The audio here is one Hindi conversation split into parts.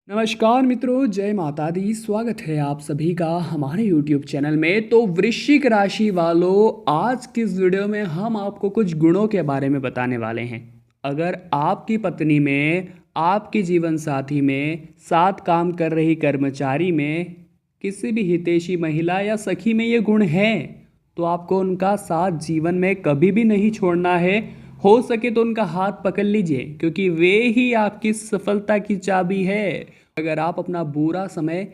नमस्कार मित्रों, जय माता दी। स्वागत है आप सभी का हमारे YouTube चैनल में। तो वृश्चिक राशि वालों, आज की इस वीडियो में हम आपको कुछ गुणों के बारे में बताने वाले हैं। अगर आपकी पत्नी में, आपके जीवन साथी में, साथ काम कर रही कर्मचारी में, किसी भी हितैषी महिला या सखी में ये गुण हैं, तो आपको उनका साथ जीवन में कभी भी नहीं छोड़ना है। हो सके तो उनका हाथ पकड़ लीजिए, क्योंकि वे ही आपकी सफलता की चाबी है। अगर आप अपना बुरा समय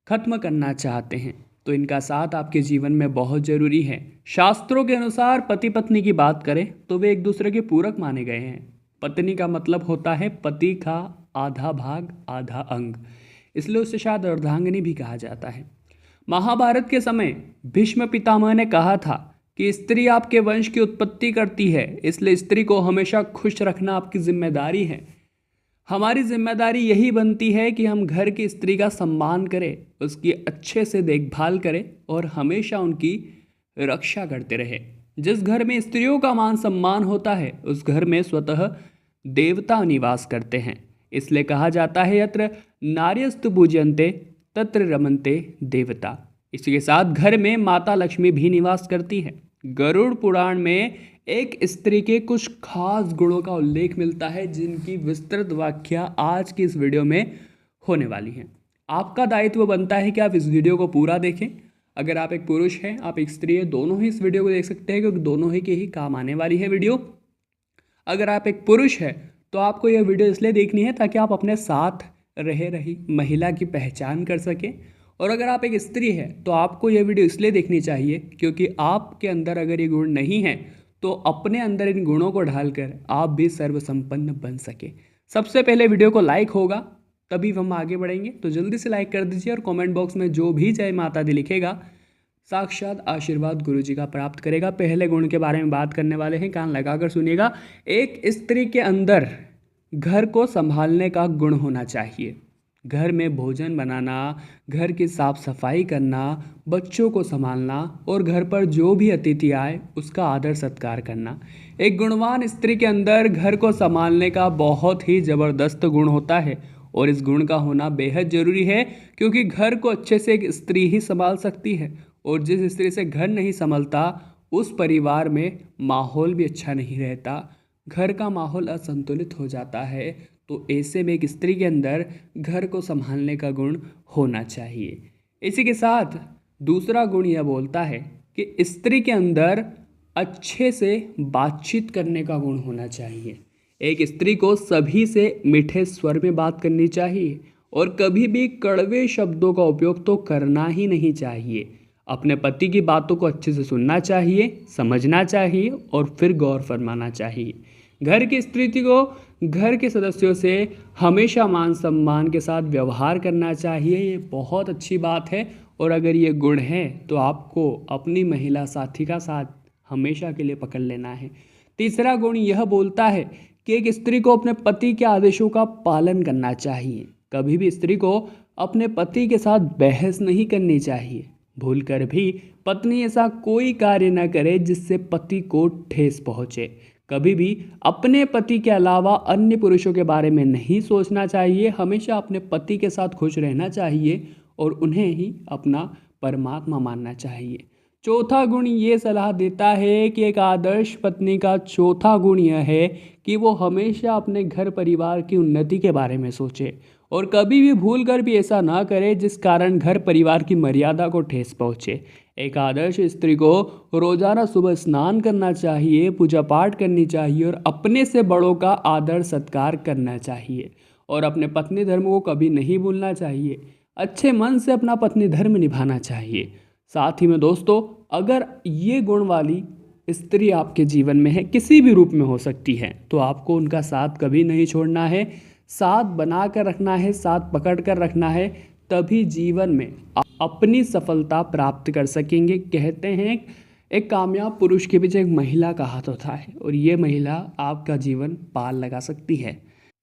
खत्म करना चाहते हैं तो इनका साथ आपके जीवन में बहुत ज़रूरी है। शास्त्रों के अनुसार पति पत्नी की बात करें तो वे एक दूसरे के पूरक माने गए हैं। पत्नी का मतलब होता है पति का आधा भाग, आधा अंग, इसलिए उसे शायद अर्धांगिनी भी कहा जाता है। महाभारत के समय भीष्म पितामह ने कहा था कि स्त्री आपके वंश की उत्पत्ति करती है, इसलिए स्त्री को हमेशा खुश रखना आपकी जिम्मेदारी है। हमारी जिम्मेदारी यही बनती है कि हम घर की स्त्री का सम्मान करें, उसकी अच्छे से देखभाल करें और हमेशा उनकी रक्षा करते रहें। जिस घर में स्त्रियों का मान सम्मान होता है उस घर में स्वतः देवता निवास करते हैं। इसलिए कहा जाता है यत्र नार्यस्तु पूज्यन्ते तत्र रमन्ते देवता। इसी के साथ घर में माता लक्ष्मी भी निवास करती है। गरुड़ पुराण में एक स्त्री के कुछ खास गुणों का उल्लेख मिलता है, जिनकी विस्तृत व्याख्या आज की इस वीडियो में होने वाली है। आपका दायित्व बनता है कि आप इस वीडियो को पूरा देखें। अगर आप एक पुरुष हैं, आप एक स्त्री हैं, दोनों ही इस वीडियो को देख सकते हैं, क्योंकि दोनों ही के ही काम आने वाली है वीडियो। अगर आप एक पुरुष हैं तो आपको यह वीडियो इसलिए देखनी है ताकि आप अपने साथ रह रही महिला की पहचान कर सकें। और अगर आप एक स्त्री हैं तो आपको यह वीडियो इसलिए देखनी चाहिए क्योंकि आपके अंदर अगर ये गुण नहीं है तो अपने अंदर इन गुणों को ढालकर आप भी सर्वसंपन्न बन सके। सबसे पहले वीडियो को लाइक होगा, तभी हम आगे बढ़ेंगे। तो जल्दी से लाइक कर दीजिए और कमेंट बॉक्स में जो भी जय माता दी लिखेगा साक्षात आशीर्वाद गुरु जी का प्राप्त करेगा। पहले गुण के बारे में बात करने वाले हैं, कान लगाकर सुनिएगा। एक स्त्री के अंदर घर को संभालने का गुण होना चाहिए। घर में भोजन बनाना, घर की साफ सफाई करना, बच्चों को संभालना और घर पर जो भी अतिथि आए उसका आदर सत्कार करना। एक गुणवान स्त्री के अंदर घर को संभालने का बहुत ही ज़बरदस्त गुण होता है और इस गुण का होना बेहद ज़रूरी है, क्योंकि घर को अच्छे से एक स्त्री ही संभाल सकती है। और जिस स्त्री से घर नहीं संभलता उस परिवार में माहौल भी अच्छा नहीं रहता, घर का माहौल असंतुलित हो जाता है। तो ऐसे में एक स्त्री के अंदर घर को संभालने का गुण होना चाहिए। इसी के साथ दूसरा गुण यह बोलता है कि स्त्री के अंदर अच्छे से बातचीत करने का गुण होना चाहिए। एक स्त्री को सभी से मीठे स्वर में बात करनी चाहिए और कभी भी कड़वे शब्दों का उपयोग तो करना ही नहीं चाहिए। अपने पति की बातों को अच्छे से सुनना चाहिए, समझना चाहिए और फिर गौर फरमाना चाहिए। घर की स्थिति को घर के सदस्यों से हमेशा मान सम्मान के साथ व्यवहार करना चाहिए। ये बहुत अच्छी बात है और अगर ये गुण है तो आपको अपनी महिला साथी का साथ हमेशा के लिए पकड़ लेना है। तीसरा गुण यह बोलता है कि एक स्त्री को अपने पति के आदेशों का पालन करना चाहिए। कभी भी स्त्री को अपने पति के साथ बहस नहीं करनी चाहिए। भूलकर भी पत्नी ऐसा कोई कार्य न करे जिससे पति को ठेस पहुँचे। कभी भी अपने पति के अलावा अन्य पुरुषों के बारे में नहीं सोचना चाहिए। हमेशा अपने पति के साथ खुश रहना चाहिए और उन्हें ही अपना परमात्मा मानना चाहिए। चौथा गुण ये सलाह देता है कि एक आदर्श पत्नी का चौथा गुण यह है कि वो हमेशा अपने घर परिवार की उन्नति के बारे में सोचे और कभी भी भूल कर भी ऐसा ना करे जिस कारण घर परिवार की मर्यादा को ठेस पहुँचे। एक आदर्श स्त्री को रोजाना सुबह स्नान करना चाहिए, पूजा पाठ करनी चाहिए और अपने से बड़ों का आदर सत्कार करना चाहिए और अपने पत्नी धर्म को कभी नहीं भूलना चाहिए। अच्छे मन से अपना पत्नी धर्म निभाना चाहिए। साथ ही में दोस्तों, अगर ये गुण वाली स्त्री आपके जीवन में है, किसी भी रूप में हो सकती है, तो आपको उनका साथ कभी नहीं छोड़ना है। साथ बना कर रखना है, साथ पकड़ कर रखना है, तभी जीवन में अपनी सफलता प्राप्त कर सकेंगे। कहते हैं एक कामयाब पुरुष के पीछे एक महिला का हाथ होता है और ये महिला आपका जीवन पार लगा सकती है।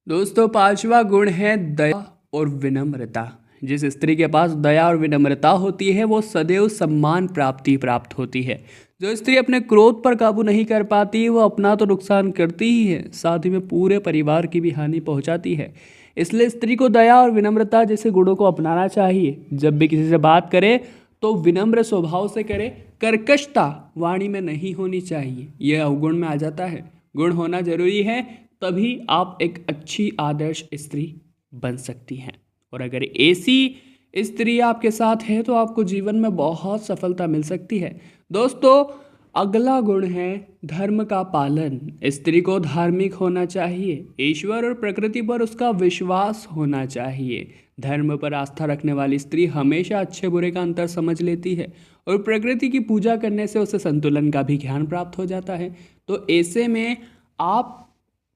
दोस्तों, पांचवा गुण है दया और विनम्रता। जिस स्त्री के पास दया और विनम्रता होती है वो सदैव सम्मान प्राप्त होती है। जो स्त्री अपने क्रोध पर काबू नहीं कर पाती वो अपना तो नुकसान करती ही है, साथ ही में पूरे परिवार की भी हानि पहुंचाती है। इसलिए स्त्री को दया और विनम्रता जैसे गुणों को अपनाना चाहिए। जब भी किसी से बात करे तो विनम्र स्वभाव से करे, कर्कशता वाणी में नहीं होनी चाहिए, यह अवगुण में आ जाता है। गुण होना जरूरी है, तभी आप एक अच्छी आदर्श स्त्री बन सकती हैं। और अगर ऐसी स्त्री आपके साथ है तो आपको जीवन में बहुत सफलता मिल सकती है। दोस्तों, अगला गुण है धर्म का पालन। स्त्री को धार्मिक होना चाहिए, ईश्वर और प्रकृति पर उसका विश्वास होना चाहिए। धर्म पर आस्था रखने वाली स्त्री हमेशा अच्छे बुरे का अंतर समझ लेती है और प्रकृति की पूजा करने से उसे संतुलन का भी ज्ञान प्राप्त हो जाता है। तो ऐसे में आप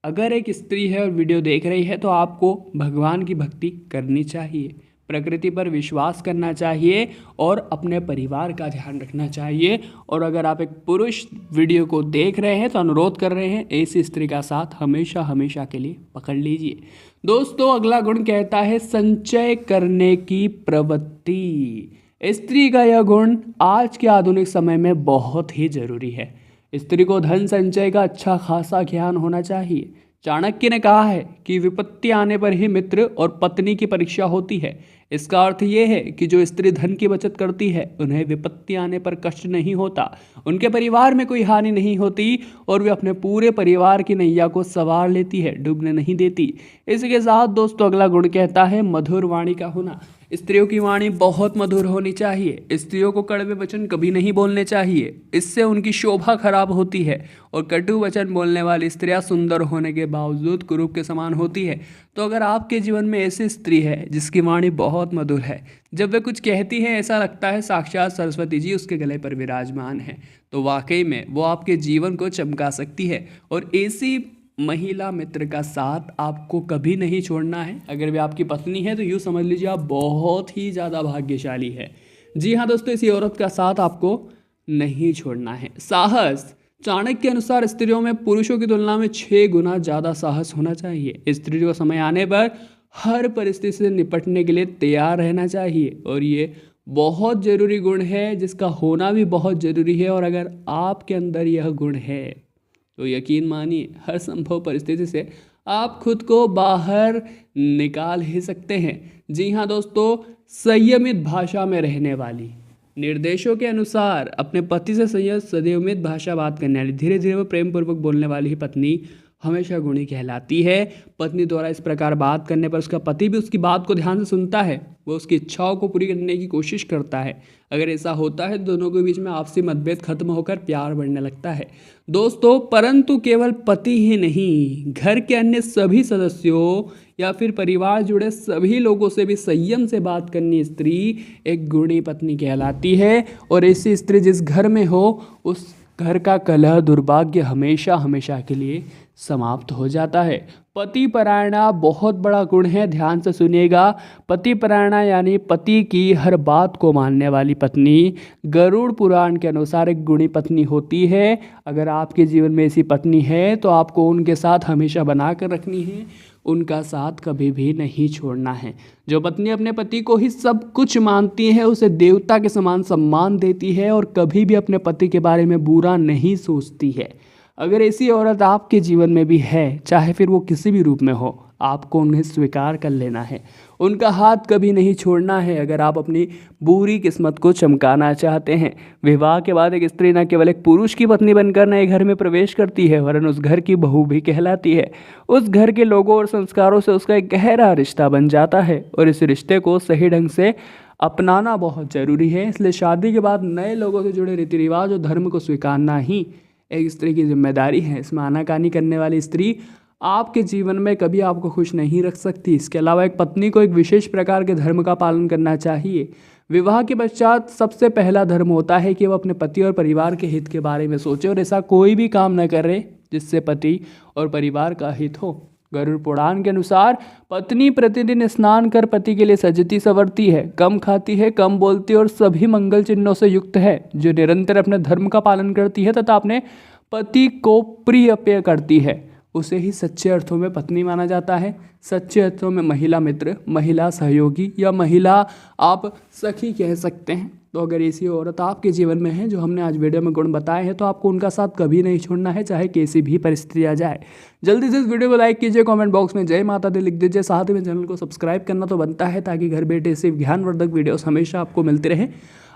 अगर एक स्त्री है और वीडियो देख रही है तो आपको भगवान की भक्ति करनी चाहिए, प्रकृति पर विश्वास करना चाहिए और अपने परिवार का ध्यान रखना चाहिए। और अगर आप एक पुरुष वीडियो को देख रहे हैं तो अनुरोध कर रहे हैं, ऐसी स्त्री का साथ हमेशा हमेशा के लिए पकड़ लीजिए। दोस्तों, अगला गुण कहता है संचय करने की प्रवृत्ति। स्त्री का यह गुण आज के आधुनिक समय में बहुत ही जरूरी है। स्त्री को धन संचय का अच्छा खासा ज्ञान होना चाहिए। चाणक्य ने कहा है कि विपत्ति आने पर ही मित्र और पत्नी की परीक्षा होती है। इसका अर्थ ये है कि जो स्त्री धन की बचत करती है उन्हें विपत्ति आने पर कष्ट नहीं होता, उनके परिवार में कोई हानि नहीं होती और वे अपने पूरे परिवार की नैया को सवार लेती है, डूबने नहीं देती। इसके साथ दोस्तों अगला गुण कहता है मधुर वाणी का होना। स्त्रियों की वाणी बहुत मधुर होनी चाहिए। स्त्रियों को कड़वे वचन कभी नहीं बोलने चाहिए, इससे उनकी शोभा खराब होती है और कटु वचन बोलने वाली स्त्रियां सुंदर होने के बावजूद कुरूप के समान होती है। तो अगर आपके जीवन में ऐसी स्त्री है जिसकी वाणी बहुत मधुर है, जब वे कुछ कहती है ऐसा लगता है साक्षात सरस्वती जी उसके गले पर विराजमान है, तो वाकई में वो आपके जीवन को चमका सकती है। और ऐसी महिला मित्र का साथ आपको कभी नहीं छोड़ना है। अगर वे आपकी पत्नी है तो यूँ समझ लीजिए आप बहुत ही ज़्यादा भाग्यशाली है। जी हाँ दोस्तों, इसी औरत का साथ आपको नहीं छोड़ना है। साहस, चाणक्य के अनुसार स्त्रियों में पुरुषों की तुलना में 6 गुना ज़्यादा साहस होना चाहिए। स्त्री को समय आने पर हर परिस्थिति से निपटने के लिए तैयार रहना चाहिए और ये बहुत ज़रूरी गुण है जिसका होना भी बहुत ज़रूरी है। और अगर आपके अंदर यह गुण है तो यकीन मानिए हर संभव परिस्थिति से आप खुद को बाहर निकाल ही सकते हैं। जी हाँ दोस्तों, संयमित भाषा में रहने वाली, निर्देशों के अनुसार अपने पति से संयमित भाषा बात करने वाली, धीरे धीरे वो प्रेम पूर्वक बोलने वाली ही पत्नी हमेशा गुणी कहलाती है। पत्नी द्वारा इस प्रकार बात करने पर उसका पति भी उसकी बात को ध्यान से सुनता है, वो उसकी इच्छाओं को पूरी करने की कोशिश करता है। अगर ऐसा होता है तो दोनों के बीच में आपसी मतभेद खत्म होकर प्यार बढ़ने लगता है। दोस्तों, परंतु केवल पति ही नहीं, घर के अन्य सभी सदस्यों या फिर परिवार जुड़े सभी लोगों से भी संयम से बात करनी स्त्री एक गुणी पत्नी कहलाती है। और ऐसी स्त्री जिस घर में हो उस घर का कलह दुर्भाग्य हमेशा हमेशा के लिए समाप्त हो जाता है। पति परायणा बहुत बड़ा गुण है, ध्यान से सुनिएगा। पति परायणा यानी पति की हर बात को मानने वाली पत्नी गरुड़ पुराण के अनुसार एक गुणी पत्नी होती है। अगर आपके जीवन में ऐसी पत्नी है तो आपको उनके साथ हमेशा बना कर रखनी है, उनका साथ कभी भी नहीं छोड़ना है। जो पत्नी अपने पति को ही सब कुछ मानती है, उसे देवता के समान सम्मान देती है और कभी भी अपने पति के बारे में बुरा नहीं सोचती है। अगर ऐसी औरत आपके जीवन में भी है, चाहे फिर वो किसी भी रूप में हो, आपको उन्हें स्वीकार कर लेना है, उनका हाथ कभी नहीं छोड़ना है। अगर आप अपनी बुरी किस्मत को चमकाना चाहते हैं, विवाह के बाद एक स्त्री न केवल एक पुरुष की पत्नी बनकर नए घर में प्रवेश करती है, वरन उस घर की बहू भी कहलाती है। उस घर के लोगों और संस्कारों से उसका एक गहरा रिश्ता बन जाता है और इस रिश्ते को सही ढंग से अपनाना बहुत ज़रूरी है। इसलिए शादी के बाद नए लोगों से जुड़े रीति रिवाज और धर्म को स्वीकारना ही एक स्त्री की जिम्मेदारी है। इसमें आनाकानी करने वाली स्त्री आपके जीवन में कभी आपको खुश नहीं रख सकती। इसके अलावा एक पत्नी को एक विशेष प्रकार के धर्म का पालन करना चाहिए। विवाह के पश्चात सबसे पहला धर्म होता है कि वह अपने पति और परिवार के हित के बारे में सोचे और ऐसा कोई भी काम न करे जिससे पति और परिवार का हित हो। गरुड़ पुराण के अनुसार पत्नी प्रतिदिन स्नान कर पति के लिए सजती संवरती है, कम खाती है, कम बोलती है और सभी मंगल चिन्हों से युक्त है। जो निरंतर अपने धर्म का पालन करती है तथा अपने पति को प्रिय करती है, उसे ही सच्चे अर्थों में पत्नी माना जाता है। सच्चे अर्थों में महिला मित्र, महिला सहयोगी या महिला आप सखी कह सकते हैं। तो अगर ऐसी औरत आपके जीवन में है जो हमने आज वीडियो में गुण बताए हैं तो आपको उनका साथ कभी नहीं छोड़ना है, चाहे कैसी भी परिस्थिति आ जाए। जल्दी से इस वीडियो को लाइक कीजिए, कमेंट बॉक्स में जय माता दी लिख दीजिए, साथ ही में चैनल को सब्सक्राइब करना तो बनता है ताकि घर बैठे सिर्फ ज्ञानवर्धक वीडियोस हमेशा आपको मिलते रहे।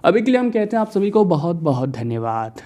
अभी के लिए हम कहते हैं आप सभी को बहुत बहुत धन्यवाद।